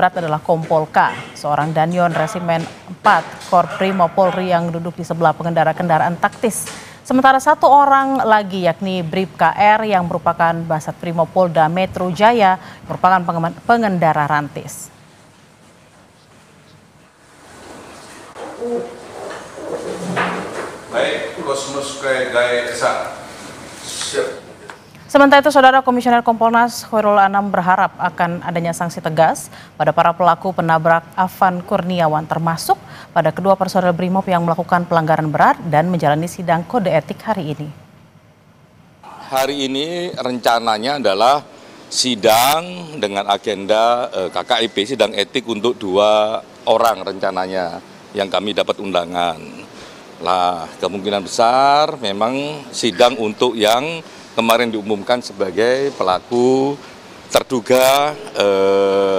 berat adalah Kompol K, seorang danyon Resimen 4 Korprimo Polri yang duduk di sebelah pengendara kendaraan taktis. Sementara satu orang lagi yakni Bribka R yang merupakan Basat Primo Polda Metro Jaya merupakan pengendara rantis. Baik, Kosmos Gaya Esa. Sementara itu, Saudara Komisioner Kompolnas Khairul Anam berharap akan adanya sanksi tegas pada para pelaku penabrak Afan Kurniawan, termasuk pada kedua personel Brimob yang melakukan pelanggaran berat dan menjalani sidang kode etik hari ini. Hari ini rencananya adalah sidang dengan agenda KKIP, sidang etik untuk 2 orang rencananya yang kami dapat undangan. Lah, kemungkinan besar memang sidang untuk yang kemarin diumumkan sebagai pelaku terduga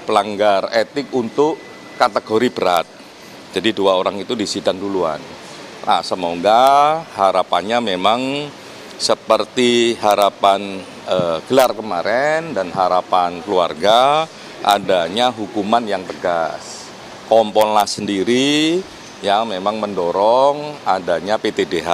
pelanggar etik untuk kategori berat. Jadi 2 orang itu disidang duluan. Nah, semoga harapannya memang seperti harapan gelar kemarin dan harapan keluarga adanya hukuman yang tegas. Kompolnas sendiri yang memang mendorong adanya PTDH.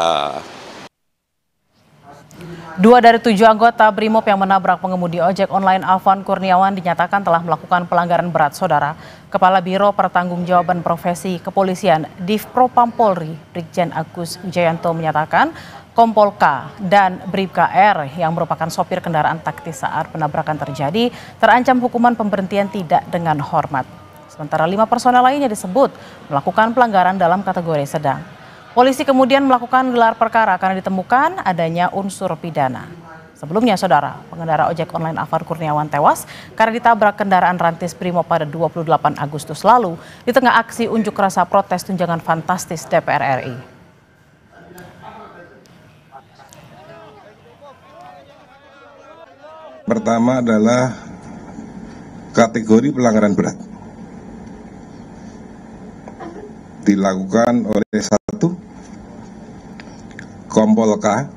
2 dari 7 anggota Brimob yang menabrak pengemudi ojek online Afan Kurniawan dinyatakan telah melakukan pelanggaran berat, Saudara. Kepala Biro Pertanggungjawaban Profesi Kepolisian Divpropam Polri, Brigjen Agus Wijayanto menyatakan Kompol K dan Bribka R yang merupakan sopir kendaraan taktis saat penabrakan terjadi terancam hukuman pemberhentian tidak dengan hormat. Sementara 5 personel lainnya disebut melakukan pelanggaran dalam kategori sedang. Polisi kemudian melakukan gelar perkara karena ditemukan adanya unsur pidana. Sebelumnya, Saudara, pengendara ojek online Afan Kurniawan tewas karena ditabrak kendaraan rantis Brimob pada 28 Agustus lalu di tengah aksi unjuk rasa protes tunjangan fantastis DPR RI. Pertama adalah kategori pelanggaran berat. Dilakukan oleh 1 Kompol K,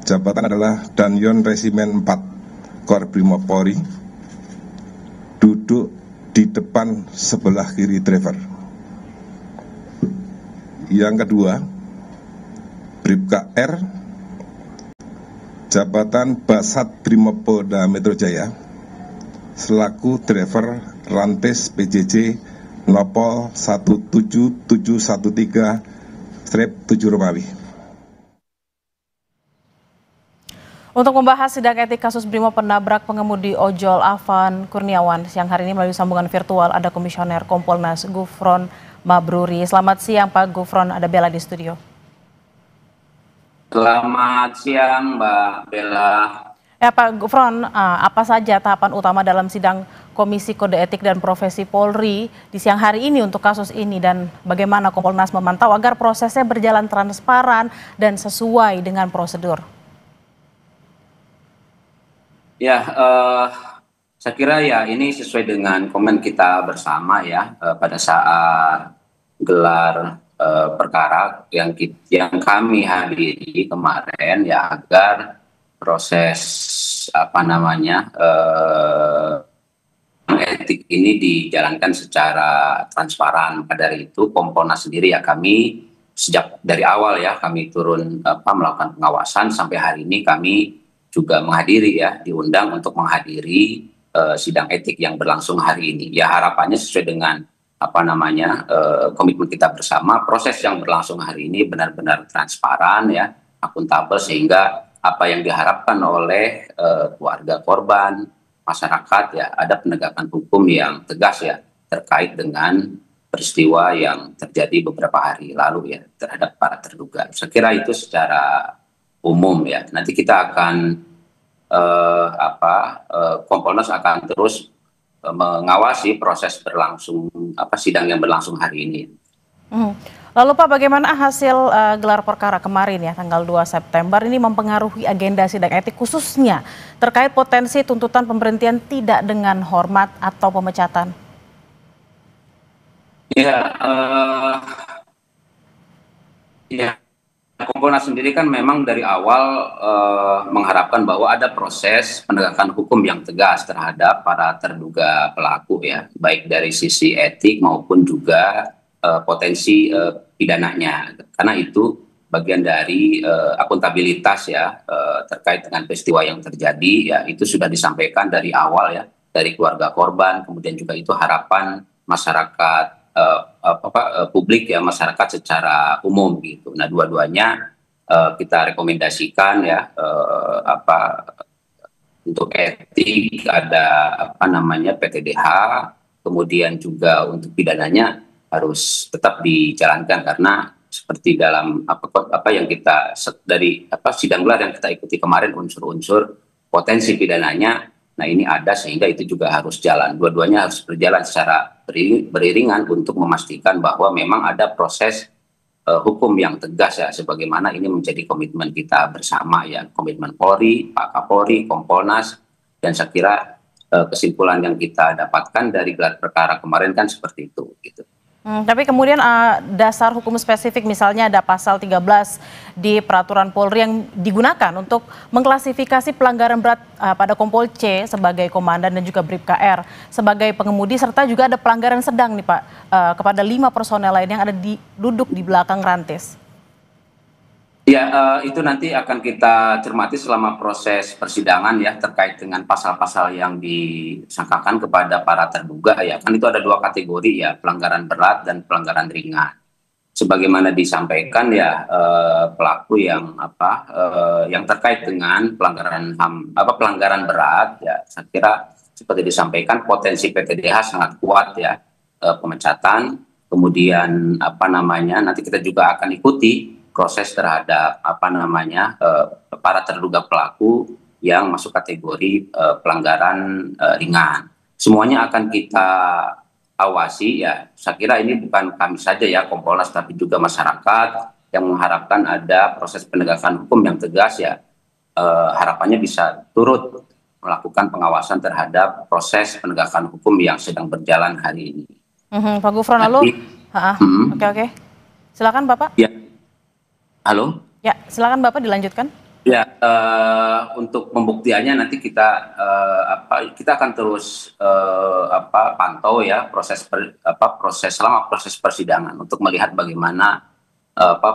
jabatan adalah danyon Resimen 4 Korprimo Polri, duduk di depan sebelah kiri driver. Yang kedua, Bribka R, jabatan Basat Primo Polda Metro Jaya, selaku driver rantis PJJ Nopol 17713-7 Romawi. Untuk membahas sidang etik kasus Brimob penabrak pengemudi ojol Afan Kurniawan, siang hari ini melalui sambungan virtual ada Komisioner Kompolnas Gufron Mabruri. Selamat siang Pak Gufron, ada Bella di studio. Selamat siang Mbak Bella. Ya Pak Gufron, apa saja tahapan utama dalam sidang Komisi Kode Etik dan Profesi Polri di siang hari ini untuk kasus ini dan bagaimana Kompolnas memantau agar prosesnya berjalan transparan dan sesuai dengan prosedur? Ya, saya kira ya ini sesuai dengan komen kita bersama ya pada saat gelar perkara yang kami hadiri kemarin ya agar proses etik ini dijalankan secara transparan. Maka dari itu Kompolnas sendiri ya kami sejak dari awal ya kami turun melakukan pengawasan sampai hari ini kami juga menghadiri ya diundang untuk menghadiri sidang etik yang berlangsung hari ini. Ya harapannya sesuai dengan komitmen kita bersama, proses yang berlangsung hari ini benar-benar transparan ya, akuntabel sehingga apa yang diharapkan oleh keluarga korban, masyarakat ya ada penegakan hukum yang tegas ya terkait dengan peristiwa yang terjadi beberapa hari lalu ya terhadap para terduga. Saya kira itu secara umum ya. Nanti kita akan Kompolnas akan terus mengawasi proses berlangsung sidang yang berlangsung hari ini. Lalu Pak, bagaimana hasil gelar perkara kemarin ya tanggal 2 September ini mempengaruhi agenda sidang etik khususnya terkait potensi tuntutan pemberhentian tidak dengan hormat atau pemecatan? Ya, Kompolnas sendiri kan memang dari awal mengharapkan bahwa ada proses penegakan hukum yang tegas terhadap para terduga pelaku ya, baik dari sisi etik maupun juga potensi pidananya. Karena itu bagian dari akuntabilitas ya terkait dengan peristiwa yang terjadi ya, itu sudah disampaikan dari awal ya, dari keluarga korban, kemudian juga itu harapan masyarakat publik ya, masyarakat secara umum gitu. Nah, dua-duanya kita rekomendasikan ya untuk etik ada PTDH, kemudian juga untuk pidananya harus tetap dijalankan karena seperti dalam apa yang kita dari sidang gelar yang kita ikuti kemarin, unsur-unsur potensi pidananya. Nah, ini ada sehingga itu juga harus jalan. Dua-duanya harus berjalan secara beriringan untuk memastikan bahwa memang ada proses hukum yang tegas ya, sebagaimana ini menjadi komitmen kita bersama ya, komitmen Polri, Pak Kapolri, Kompolnas, dan saya kira kesimpulan yang kita dapatkan dari gelar perkara kemarin kan seperti itu gitu. Tapi kemudian dasar hukum spesifik misalnya ada pasal 13 di peraturan Polri yang digunakan untuk mengklasifikasi pelanggaran berat pada Kompol C sebagai komandan dan juga Brib KR sebagai pengemudi, serta juga ada pelanggaran sedang nih Pak kepada 5 personel lain yang ada duduk di belakang rantis. Ya, itu nanti akan kita cermati selama proses persidangan ya, terkait dengan pasal-pasal yang disangkakan kepada para terduga ya. Kan itu ada 2 kategori ya, pelanggaran berat dan pelanggaran ringan. Sebagaimana disampaikan ya, pelaku yang yang terkait dengan pelanggaran HAM, pelanggaran berat ya, saya kira seperti disampaikan potensi PTDH sangat kuat ya, pemecatan, kemudian nanti kita juga akan ikuti proses terhadap para terduga pelaku yang masuk kategori pelanggaran ringan. Semuanya akan kita awasi ya. Saya kira ini bukan kami saja ya, Kompolnas, tapi juga masyarakat yang mengharapkan ada proses penegakan hukum yang tegas ya. Harapannya bisa turut melakukan pengawasan terhadap proses penegakan hukum yang sedang berjalan hari ini. Pak Gufron, lalu oke. Silakan Bapak. Ya. Halo? Ya, silakan Bapak dilanjutkan. Ya, untuk pembuktiannya nanti kita akan terus pantau ya proses selama proses persidangan untuk melihat bagaimana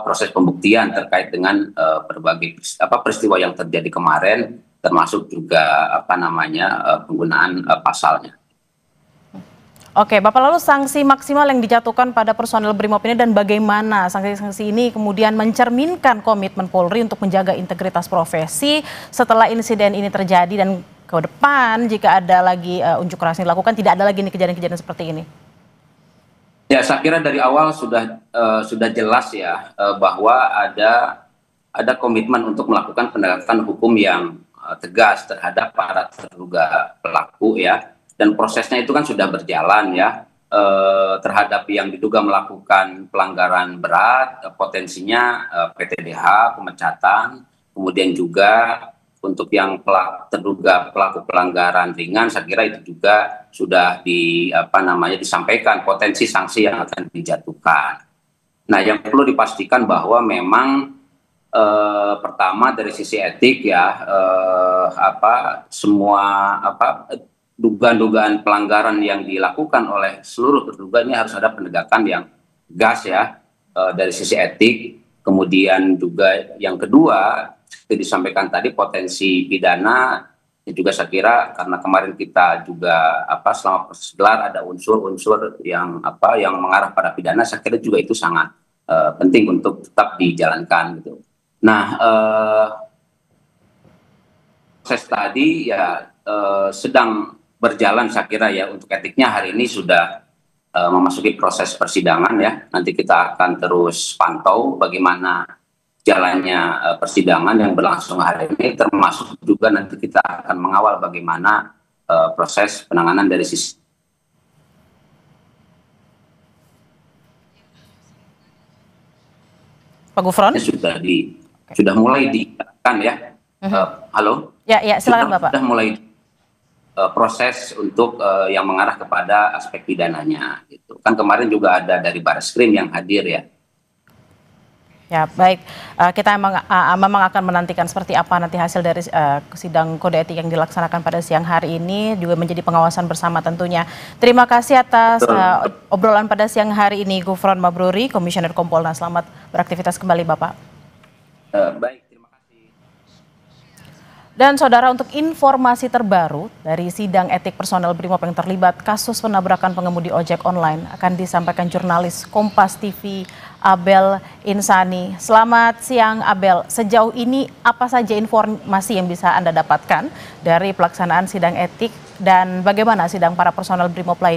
proses pembuktian terkait dengan berbagai peristiwa yang terjadi kemarin, termasuk juga penggunaan pasalnya. Oke, Bapak, lalu sanksi maksimal yang dijatuhkan pada personel Brimob ini dan bagaimana sanksi-sanksi ini kemudian mencerminkan komitmen Polri untuk menjaga integritas profesi setelah insiden ini terjadi dan ke depan jika ada lagi unjuk rasa yang dilakukan, tidak ada lagi nih kejadian-kejadian seperti ini? Ya, saya kira dari awal sudah jelas ya bahwa ada komitmen untuk melakukan penegakan hukum yang tegas terhadap para terduga pelaku ya. Dan prosesnya itu kan sudah berjalan ya, terhadap yang diduga melakukan pelanggaran berat, potensinya PTDH, pemecatan, kemudian juga untuk yang terduga pelaku pelanggaran ringan, saya kira itu juga sudah disampaikan potensi sanksi yang akan dijatuhkan. Nah, yang perlu dipastikan bahwa memang pertama dari sisi etik ya, semua dugaan-dugaan pelanggaran yang dilakukan oleh seluruh terduga ini harus ada penegakan yang tegas ya dari sisi etik. Kemudian juga yang kedua seperti disampaikan tadi potensi pidana juga saya kira karena kemarin kita juga selama proses gelar ada unsur-unsur yang mengarah pada pidana, saya kira juga itu sangat penting untuk tetap dijalankan gitu. Nah, proses tadi ya sedang berjalan saya kira ya, untuk etiknya hari ini sudah memasuki proses persidangan ya. Nanti kita akan terus pantau bagaimana jalannya persidangan yang berlangsung hari ini, termasuk juga nanti kita akan mengawal bagaimana proses penanganan dari sisi Pak Gufron. Sudah mulai dilakukan ya. Halo? Ya, silakan Bapak. Sudah mulai proses untuk yang mengarah kepada aspek pidananya gitu. Kan kemarin juga ada dari Barreskrim yang hadir ya. Ya, baik. Kita memang akan menantikan seperti apa nanti hasil dari sidang kode etik yang dilaksanakan pada siang hari ini, juga menjadi pengawasan bersama tentunya. Terima kasih atas obrolan pada siang hari ini, Gufron Mabruri, Komisioner Kompolnas. Selamat beraktivitas kembali, Bapak. Baik, terima kasih. Dan saudara, untuk informasi terbaru dari sidang etik personel Brimob yang terlibat kasus penabrakan pengemudi ojek online akan disampaikan jurnalis Kompas TV Abel Insani. Selamat siang Abel, sejauh ini apa saja informasi yang bisa Anda dapatkan dari pelaksanaan sidang etik dan bagaimana sidang para personel Brimob lain